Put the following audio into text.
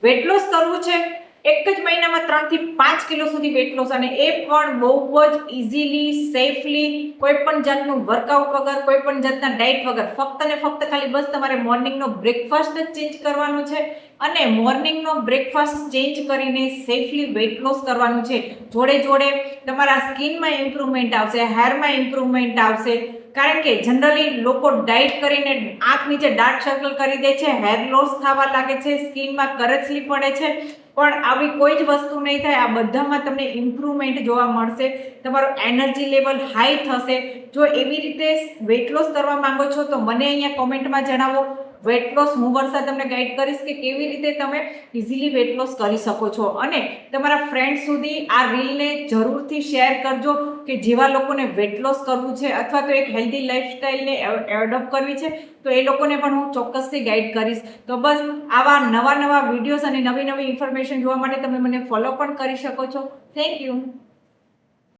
Weight loss કરવું છે, એક જ મહિનામાં 3 થી 5 કિલો સુધી વેટ લોસ, અને એ પણ બહુ જ ઇઝીલી, સેફલી, કોઈ પણ જાતનું વર્કઆઉટ વગર, કોઈ પણ જાતના ડાયટ વગર, ફક્ત ને ફક્ત ખાલી બસ તમારે મોર્નિંગનો બ્રેકફાસ્ટ જ ચેન્જ કરવાનો છે અને મોર્નિંગનો બ્રેકફાસ્ટ ચેન્જ કરીને સેફલી વેટ લોસ કરવાનું છે. જોડે જોડે તમારા સ્કિનમાં ઇમ્પ્રુવમેન્ટ આવશે, હેરમાં ઇમ્પ્રુવમેન્ટ આવશે. કારણ કે જનરલી લોકો ડાયટ કરીને આંખ નીચે ડાર્ક સર્કલ કરી દે છે, હેર લોસ થવા લાગે છે, સ્કિનમાં કરચલી પડે છે, પણ આવી કોઈ જ વસ્તુ નહીં થાય. આ બધામાં તમને ઇમ્પ્રુવમેન્ટ જોવા મળશે, તમારો એનર્જી લેવલ હાઈ થશે. જો એવી રીતે વેટ લોસ કરવા માંગો છો તો મને અહીંયા કોમેન્ટમાં જણાવો. વેટ લોસ હું વર્ષા તમને ગાઈડ કરીશ કે કેવી રીતે તમે ઇઝીલી વેટ લોસ કરી શકો છો. અને તમારા ફ્રેન્ડ સુધી આ રીલને જરૂરથી શેર કરજો કે જેવા લોકોને વેટ લોસ કરવું છે અથવા તો એક હેલ્ધી લાઈફસ્ટાઈલને એડોપ્ટ કરવી છે, તો એ લોકોને પણ હું ચોક્કસથી ગાઈડ કરીશ. તો બસ આવા નવા વિડીયોઝ અને નવી ઇન્ફોર્મેશન જોવા માટે તમે મને ફોલો પણ કરી શકો છો. Thank you.